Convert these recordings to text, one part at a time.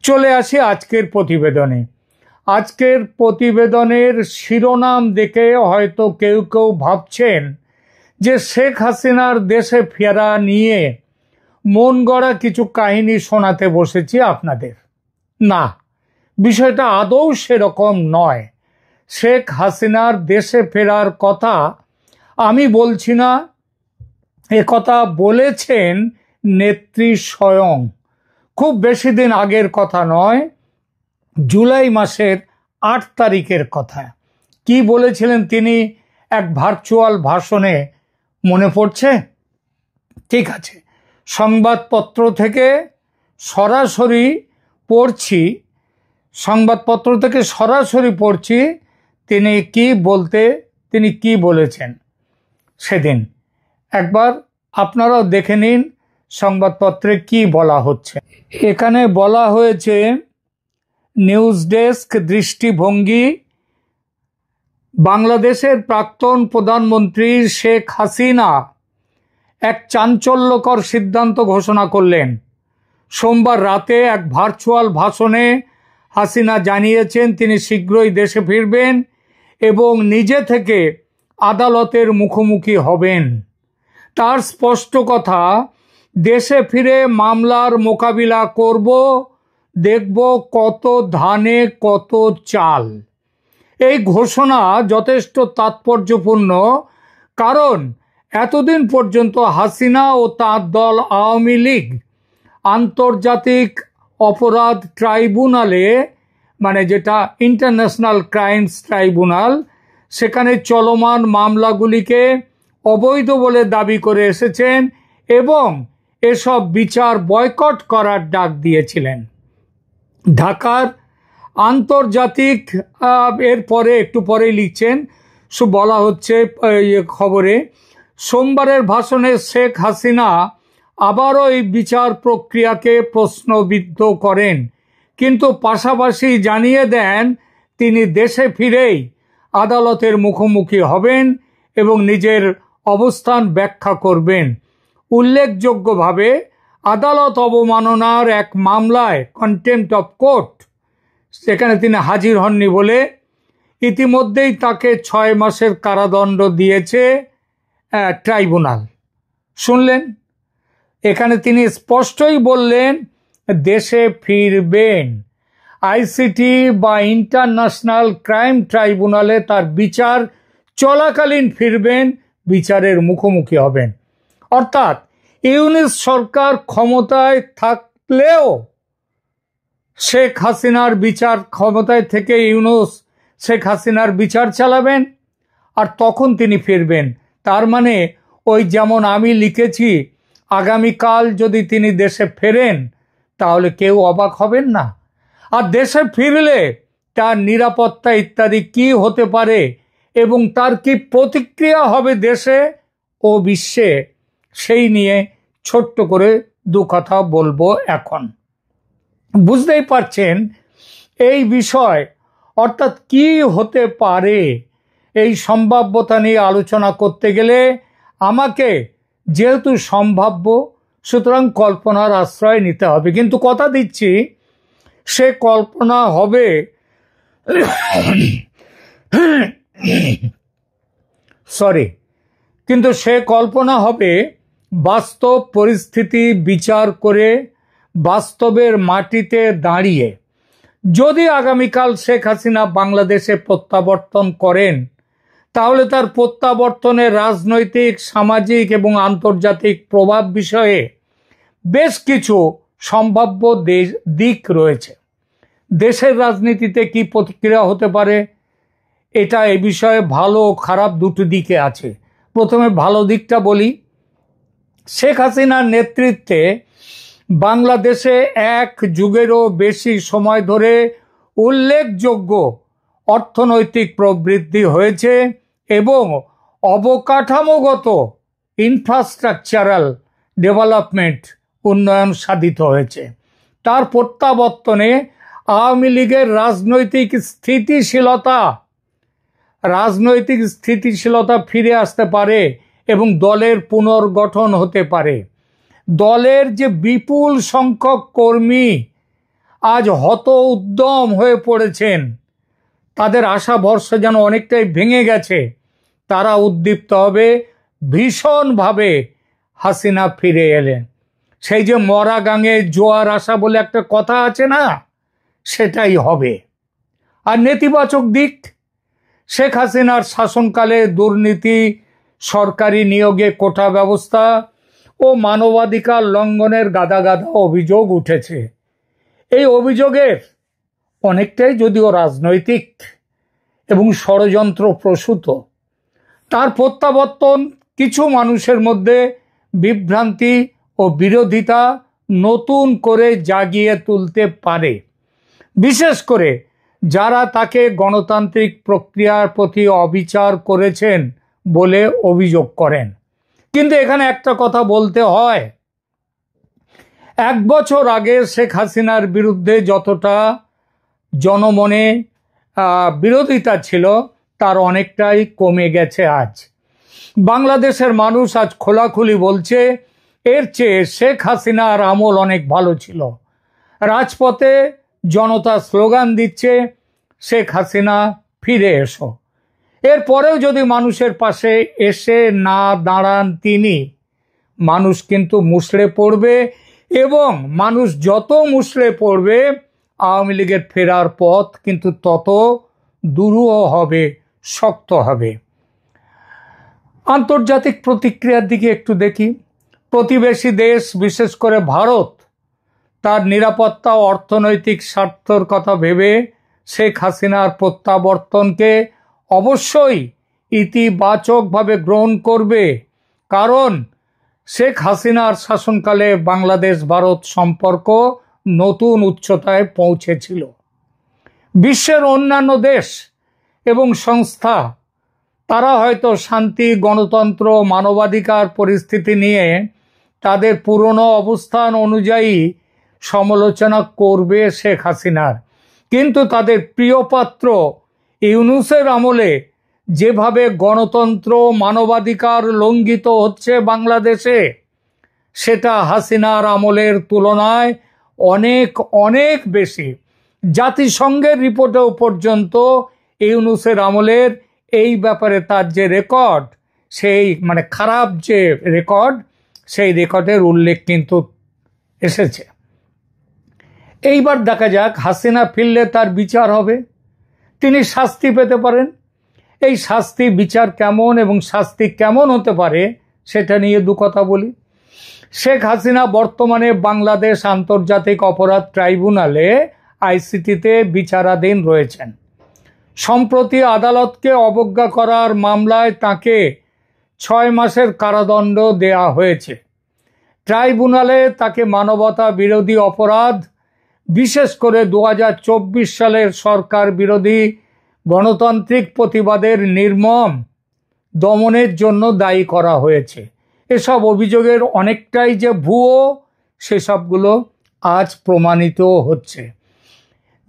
চলে আসি আজকের প্রতিবেদনে। আজকের প্রতিবেদনের শিরোনাম দেখে হয়তো কেউ কেউ ভাবছেন যে শেখ হাসিনার দেশে ফেরা নিয়ে মন গড়া কিছু কাহিনী শোনাতে বসেছি আপনাদের। না, বিষয়টা আদৌ সেরকম নয়। শেখ হাসিনার দেশে ফেরার কথা আমি বলছি না, কথা বলেছেন নেত্রী স্বয়ং। খুব বেশি দিন আগের কথা নয়, জুলাই মাসের ৮ তারিখের কথা। কি বলেছিলেন তিনি এক ভার্চুয়াল ভাষণে, মনে পড়ছে? ঠিক আছে, সংবাদপত্র থেকে সরাসরি পড়ছি তিনি কি বলেছেন সেদিন। একবার আপনারাও দেখে নিন সংবাদপত্রে কি বলা হচ্ছে। এখানে বলা হয়েছে, নিউজ ডেস্ক দৃষ্টিভঙ্গি, বাংলাদেশের প্রাক্তন প্রধানমন্ত্রী শেখ হাসিনা এক চাঞ্চল্যকর সিদ্ধান্ত ঘোষণা করলেন। সোমবার রাতে এক ভার্চুয়াল ভাষণে হাসিনা জানিয়েছেন তিনি শীঘ্রই দেশে ফিরবেন এবং নিজে থেকে আদালতের মুখোমুখি হবেন। তার স্পষ্ট কথা, দেশে ফিরে মামলার মোকাবিলা করব, দেখব কত ধানে কত চাল। এই ঘোষণা যথেষ্ট তাৎপর্যপূর্ণ, কারণ এতদিন পর্যন্ত হাসিনা ও তার দল আওয়ামী লীগ আন্তর্জাতিক অপরাধ ট্রাইব্যুনালে, মানে যেটা ইন্টারন্যাশনাল ক্রাইমস ট্রাইব্যুনাল, সেখানে চলমান মামলাগুলিকে অবৈধ বলে দাবি করে এসেছেন এবং এসব বিচার বয়কট করার ডাক দিয়েছিলেন। ঢাকার আন্তর্জাতিক এরপরে একটু পরেই লিখছেন, বলা হচ্ছে খবরে, সোমবারের ভাষণে শেখ হাসিনা আবারও এই বিচার প্রক্রিয়াকে প্রশ্নবিদ্ধ করেন, কিন্তু পাশাপাশি জানিয়ে দেন তিনি দেশে ফিরেই আদালতের মুখোমুখি হবেন এবং নিজের অবস্থান ব্যাখ্যা করবেন। উল্লেখযোগ্যভাবে আদালত অবমাননার এক মামলায়, কন্টেম্পট অফ কোর্ট, সেখানে তিনি হাজির হননি বলে ইতিমধ্যেই তাকে 6 মাসের কারাদণ্ড দিয়েছে ট্রাইব্যুনাল। শুনলেন, এখানে তিনি স্পষ্টই বললেন দেশে ফিরবেন। আইসিটি বা ইন্টারন্যাশনাল ক্রাইম ট্রাইব্যুনালে তার বিচার চলাকালীন ফিরবেন, বিচারের মুখোমুখি হবেন। অর্থাৎ ইউনূস সরকার ক্ষমতায় থাকলেও শেখ হাসিনার বিচার, ক্ষমতায় থেকে ইউনূস শেখ হাসিনার বিচার চালাবেন আর তখন তিনি ফিরবেন। তার মানে ওই যেমন আমি লিখেছি, আগামীকাল যদি তিনি দেশে ফেরেন তাহলে কেউ অবাক হবেন না। আর দেশে ফিরলে তার নিরাপত্তা ইত্যাদি কি হতে পারে এবং তার কি প্রতিক্রিয়া হবে দেশে ও বিশ্বে, সেই নিয়ে ছোট্ট করে 2 কথা বলবো এখন। বুঝতেই পারছেন এই বিষয়, অর্থাৎ কি হতে পারে, এই সম্ভাব্যতা নিয়ে আলোচনা করতে গেলে আমাকে যেহেতু সম্ভাব্য, সুতরাং কল্পনার আশ্রয় নিতে হবে। কিন্তু কথা দিচ্ছি, সে কল্পনা হবে কিন্তু সে কল্পনা হবে বাস্তব পরিস্থিতি বিচার করে, বাস্তবের মাটিতে দাঁড়িয়ে। যদি আগামীকাল শেখ হাসিনা বাংলাদেশে প্রত্যাবর্তন করেন, তাহলে তার প্রত্যাবর্তনের রাজনৈতিক, সামাজিক এবং আন্তর্জাতিক প্রভাব বিষয়ে বেশ কিছু সম্ভাব্য দিক রয়েছে। দেশের রাজনীতিতে কি প্রতিক্রিয়া হতে পারে, এটা এ বিষয়ে ভালো ও খারাপ দুটো দিকে আছে। প্রথমে ভালো দিকটা বলি। শেখ হাসিনার নেতৃত্বে বাংলাদেশে 1 যুগেরও বেশি সময় ধরে উল্লেখযোগ্য অর্থনৈতিক প্রবৃদ্ধি হয়েছে এবং অবকাঠামোগত ইনফ্রাস্ট্রাকচারাল ডেভেলপমেন্ট, উন্নয়ন সাধিত হয়েছে। তার প্রত্যাবর্তনে আওয়ামী লীগের রাজনৈতিক স্থিতিশীলতা ফিরে আসতে পারে এবং দলের পুনর্গঠন হতে পারে। দলের যে বিপুল সংখ্যক কর্মী আজ হত উদ্যম হয়ে পড়েছেন। তাদের আশা ভরসা যেন অনেকটাই ভেঙে গেছে। তারা উদ্দীপ্ত হবে ভীষণভাবে হাসিনা ফিরে এলেন। সেই যে মরা গাঙে জোয়ার আসা বলে একটা কথা আছে না, সেটাই হবে। আর নেতিবাচক দিক, শেখ হাসিনার শাসনকালে দুর্নীতি, সরকারি নিয়োগে কোটা ব্যবস্থা ও মানবাধিকার লঙ্ঘনের গাদা গাদা অভিযোগ উঠেছে। এই অভিযোগের অনেকটাই যদিও রাজনৈতিক এবং ষড়যন্ত্র প্রসূত। তার প্রত্যাবর্তন কিছু মানুষের মধ্যে বিভ্রান্তি ও বিরোধিতা নতুন করে জাগিয়ে তুলতে পারে, বিশেষ করে যারা তাকে গণতান্ত্রিক প্রক্রিয়ার প্রতি অবিচার করেছেন বলে অভিযোগ করেন। কিন্তু এখানে একটা কথা বলতে হয়, 1 বছর আগে শেখ হাসিনার বিরুদ্ধে যতটা জনমনে বিরোধিতা ছিল তার অনেকটাই কমে গেছে। আজ বাংলাদেশের মানুষ আজ খোলাখুলি বলছে এর চেয়ে শেখ হাসিনার আমল অনেক ভালো ছিল। রাজপথে জনতা স্লোগান দিচ্ছে শেখ হাসিনা ফিরে এসো। এরপরেও যদি মানুষের পাশে এসে না দাঁড়ান তিনি, মানুষ কিন্তু মুষড়ে পড়বে, এবং মানুষ যত মুষড়ে পড়বে আওয়ামী লীগের ফেরার পথ কিন্তু তত দুরূহ হবে, শক্ত হবে। আন্তর্জাতিক প্রতিক্রিয়ার দিকে একটু দেখি। প্রতিবেশী দেশ, বিশেষ করে ভারত, তার নিরাপত্তা ও অর্থনৈতিক স্বার্থের কথা ভেবে শেখ হাসিনার প্রত্যাবর্তনকে অবশ্যই ইতিবাচকভাবে গ্রহণ করবে, কারণ শেখ হাসিনার শাসনকালে বাংলাদেশ ভারত সম্পর্ক নতুন উচ্চতায় পৌঁছেছিল। বিশ্বের অন্যান্য দেশ এবং সংস্থা তারা হয়তো শান্তি, গণতন্ত্র, মানবাধিকার পরিস্থিতি নিয়ে তাদের পুরনো অবস্থান অনুযায়ী সমালোচনা করবে শেখ হাসিনার, কিন্তু তাদের প্রিয় পাত্র ইউনূসের আমলে যেভাবে গণতন্ত্র, মানবাধিকার লঙ্ঘিত হচ্ছে বাংলাদেশে, সেটা হাসিনার আমলের তুলনায় অনেক অনেক বেশি। জাতিসংঘের রিপোর্টেও পর্যন্ত ইউনূসের আমলের এই ব্যাপারে তার যে রেকর্ড, সেই খারাপ যে রেকর্ড, সেই রেকর্ডের উল্লেখ কিন্তু এসেছে। এইবার দেখা যাক হাসিনা ফিরলে তার বিচার হবে, তিনি শাস্তি পেতে পারেন। এই শাস্তি বিচার কেমন এবং শাস্তি কেমন হতে পারে সেটা নিয়ে দু কথা বলি। শেখ হাসিনা বর্তমানে বাংলাদেশ আন্তর্জাতিক অপরাধ ট্রাইব্যুনালে আইসিটিতে বিচারাধীন রয়েছেন। সম্প্রতি আদালতকে অবজ্ঞা করার মামলায় তাকে 6 মাসের কারাদণ্ড দেয়া হয়েছে। ট্রাইব্যুনালে তাকে মানবতা বিরোধী অপরাধ, বিশেষ করে 2024 সালের সরকার বিরোধী গণতান্ত্রিক প্রতিবাদের নির্মম দমনের জন্য দায়ী করা হয়েছে। এসব অভিযোগের অনেকটাই যে ভুয়ো, সেসবগুলো আজ প্রমাণিত হচ্ছে।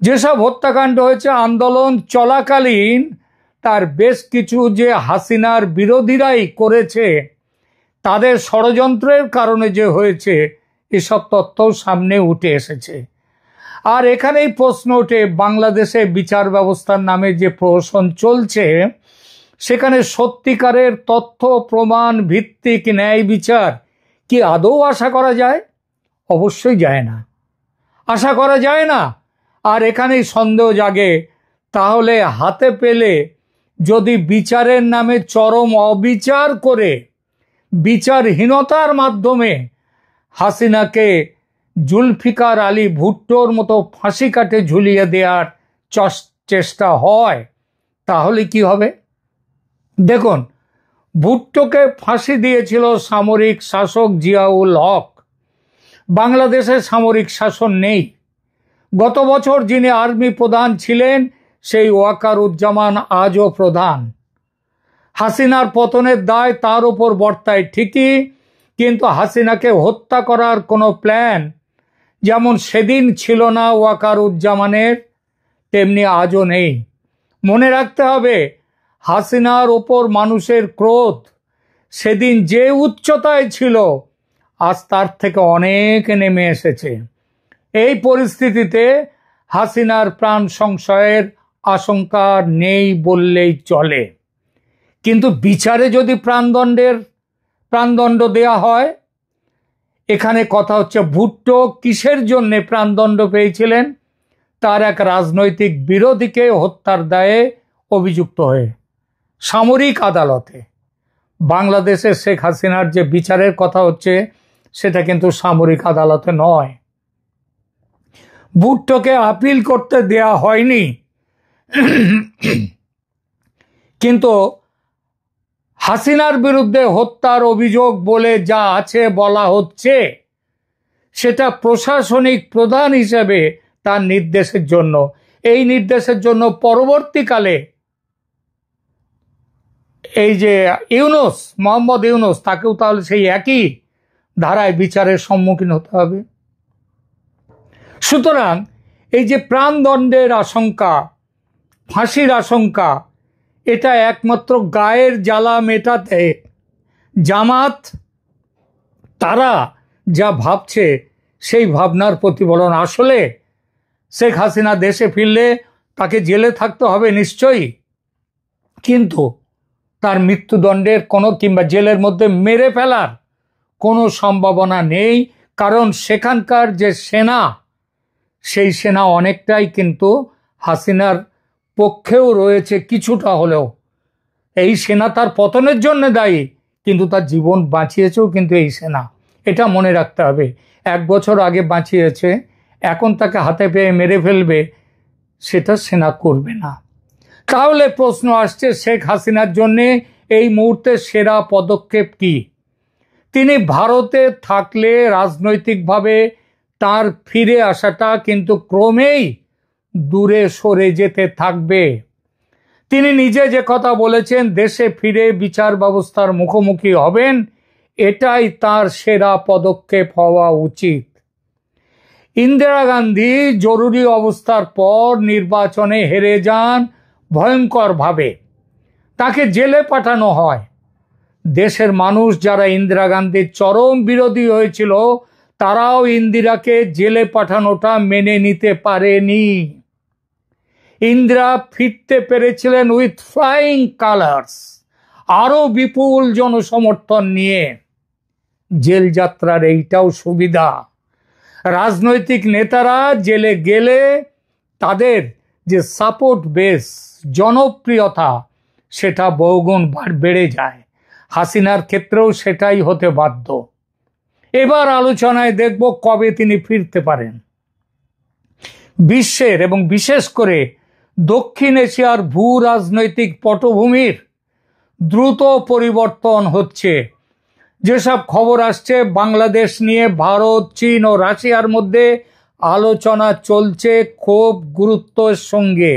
যেসব হত্যাকাণ্ড হয়েছে আন্দোলন চলাকালীন, তার বেশ কিছু যে হাসিনার বিরোধীরাই করেছে, তাদের ষড়যন্ত্রের কারণে যে হয়েছে, এসব তথ্য সামনে উঠে এসেছে। আর এখানেই প্রশ্ন ওঠে, বাংলাদেশে বিচার ব্যবস্থার নামে যে প্রহসন চলছে, সেখানে সত্যিকারের তথ্য প্রমাণ ভিত্তিক ন্যায় বিচার কি আদৌ আশা করা যায়? অবশ্যই যায় না, আশা করা যায় না। আর এখানেই সন্দেহ জাগে, তাহলে হাতে পেলে যদি বিচারের নামে চরম অবিচার করে বিচারহীনতার মাধ্যমে হাসিনাকে জুলফিকার আলী ভুট্টোর মতো ফাঁসি কাটে ঝুলিয়ে দেওয়ার চেষ্টা হয়, তাহলে কি হবে? দেখুন, ভুট্টোকে ফাঁসি দিয়েছিল সামরিক শাসক জিয়াউল হক। বাংলাদেশে সামরিক শাসন নেই। গত বছর যিনি আর্মি প্রধান ছিলেন, সেই ওয়াকারুজ্জামান আজও প্রধান। হাসিনার পতনের দায় তার উপর বর্তায় ঠিকই, কিন্তু হাসিনাকে হত্যা করার কোনো প্ল্যান যেমন সেদিন ছিল না ওয়াকারুজ্জামানের, তেমনি আজও নেই। মনে রাখতে হবে, হাসিনার ওপর মানুষের ক্রোধ সেদিন যে উচ্চতায় ছিল, আজ তার থেকে অনেক নেমে এসেছে। এই পরিস্থিতিতে হাসিনার প্রাণ সংশয়ের আশঙ্কা নেই বললেই চলে। কিন্তু বিচারে যদি প্রাণদণ্ড দেয়া হয়, এখানে কথা হচ্ছে ভুট্টো কিসের জন্য প্রাণদণ্ড পেয়েছিলেন? তার এক রাজনৈতিক বিরোধীকে হত্যার দায়ে অভিযুক্ত হয়ে সামরিক আদালতে। বাংলাদেশে শেখ হাসিনার যে বিচারের কথা হচ্ছে সেটা কিন্তু সামরিক আদালতে নয়। ভুট্টোকে আপিল করতে দেয়া হয়নি, কিন্তু হাসিনার বিরুদ্ধে হত্যার অভিযোগ বলে যা আছে বলা হচ্ছে সেটা প্রশাসনিক প্রধান হিসেবে তার নির্দেশের জন্য, এই নির্দেশের জন্য পরবর্তীকালে এই যে মোহাম্মদ ইউনূস, তাকেও তাহলে সেই একই ধারায় বিচারের সম্মুখীন হতে হবে। সুতরাং এই যে প্রাণদণ্ডের আশঙ্কা, ফাঁসির আশঙ্কা, এটা একমাত্র গায়ের জ্বালা মেটাতে জামাত তারা যা ভাবছে সেই ভাবনার প্রতিফলন। আসলে শেখ হাসিনা দেশে ফিরলে তাকে জেলে থাকতে হবে নিশ্চয়ই, কিন্তু তার মৃত্যুদণ্ডের কোনো কিংবা জেলের মধ্যে মেরে ফেলার কোনো সম্ভাবনা নেই। কারণ সেখানকার যে সেনা, সেই সেনা অনেকটাই কিন্তু হাসিনার পক্ষেও রয়েছে কিছুটা হলেও। এই সেনা তার পতনের জন্য দায়ী, কিন্তু তার জীবন বাঁচিয়েছেও কিন্তু এই সেনা, এটা মনে রাখতে হবে। 1 বছর আগে বাঁচিয়েছে, এখন তাকে হাতে পেয়ে মেরে ফেলবে, সেটা সেনা করবে না। তাহলে প্রশ্ন আসছে, শেখ হাসিনার জন্য এই মুহূর্তে সেরা পদক্ষেপ কি? তিনি ভারতে থাকলে রাজনৈতিকভাবে তার ফিরে আসাটা কিন্তু ক্রমেই দূরে সরে যেতে থাকবে। তিনি নিজে যে কথা বলেছেন, দেশে ফিরে বিচার ব্যবস্থার মুখোমুখি হবেন, এটাই তার সেরা পদক্ষেপ হওয়া উচিত। ইন্দিরা গান্ধী জরুরি অবস্থার পর নির্বাচনে হেরে যান ভয়ঙ্করভাবে, তাকে জেলে পাঠানো হয়। দেশের মানুষ যারা ইন্দিরা গান্ধীর চরম বিরোধী হয়েছিল, তারাও ইন্দিরাকে জেলে পাঠানোটা মেনে নিতে পারেনি। ইন্দিরা ফিরতে পেরেছিলেন উইথ ফ্লাইং কালার্স, আরো বিপুল জনসমর্থন নিয়ে। জেল যাত্রার এইটাও সুবিধা, রাজনৈতিক নেতারা জেলে গেলে তাদের যে সাপোর্ট বেস, জনপ্রিয়তা, সেটা বহুগুণ বেড়ে যায়। হাসিনার ক্ষেত্রেও সেটাই হতে বাধ্য। এবার আলোচনায় দেখব কবে তিনি ফিরতে পারেন। বিশ্বের এবং বিশেষ করে দক্ষিণ এশিয়ার ভূ রাজনৈতিক পটভূমির দ্রুত পরিবর্তন হচ্ছে। যেসব খবর আসছে, বাংলাদেশ নিয়ে ভারত, চীন ও রাশিয়ার মধ্যে আলোচনা চলছে খুব গুরুত্বের সঙ্গে।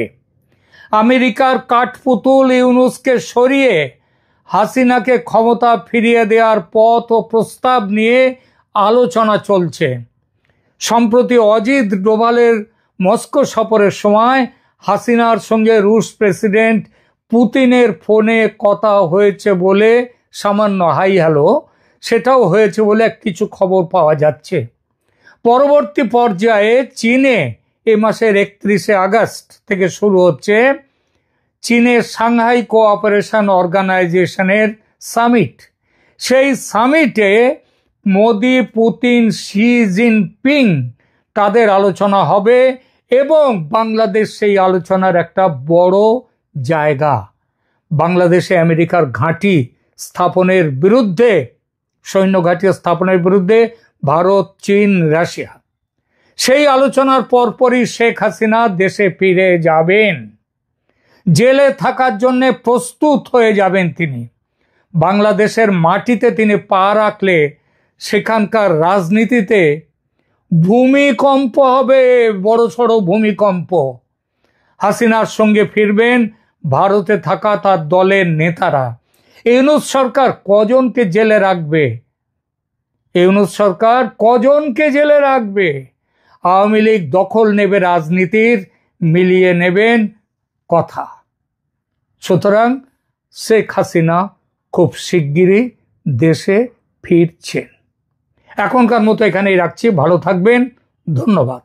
আমেরিকার কাঠপুতুল ইউনূসকে সরিয়ে হাসিনাকে ক্ষমতা ফিরিয়ে দেওয়ার পথ ও প্রস্তাব নিয়ে আলোচনা চলছে। সম্প্রতি অজিত ডোভালের মস্কো সফরের সময় হাসিনার সঙ্গে রুশ প্রেসিডেন্ট পুতিনের ফোনে কথা হয়েছে বলে, সামান্য হাই হ্যালো সেটাও হয়েছে বলে কিছু খবর পাওয়া যাচ্ছে। পরবর্তী পর্যায়ে চীনে এ মাসের 31শে আগস্ট থেকে শুরু হচ্ছে চীনের সাংহাই কোঅপারেশন অর্গানাইজেশনের সামিট। সেই সামিটে মোদি, পুতিন, শি জিনপিং তাদের আলোচনা হবে এবং বাংলাদেশ সেই আলোচনার একটা বড় জায়গা। বাংলাদেশে আমেরিকার ঘাঁটি স্থাপনের বিরুদ্ধে, সৈন্য ঘাঁটি স্থাপনের বিরুদ্ধে ভারত, চীন, রাশিয়া। সেই আলোচনার পরপরই শেখ হাসিনা দেশে ফিরে যাবেন, জেলে থাকার জন্য প্রস্তুত হয়ে যাবেন তিনি। বাংলাদেশের মাটিতে তিনি পা রাখলে সেখানকার রাজনীতিতে ভূমিকম্প হবে, বড়সড় ভূমিকম্প। হাসিনার সঙ্গে ফিরবেন ভারতে থাকা তার দলের নেতারা। ইউনূস সরকার কজনকে জেলে রাখবে? ইউনূস সরকার কজনকে জেলে রাখবে? আওয়ামী লীগ দখল নেবে রাজনীতির, মিলিয়ে নেবেন কথা। সুতরাং শেখ হাসিনা খুব শিগগিরই দেশে ফিরছেন। এখনকার মতো এখানেই রাখছি। ভালো থাকবেন, ধন্যবাদ।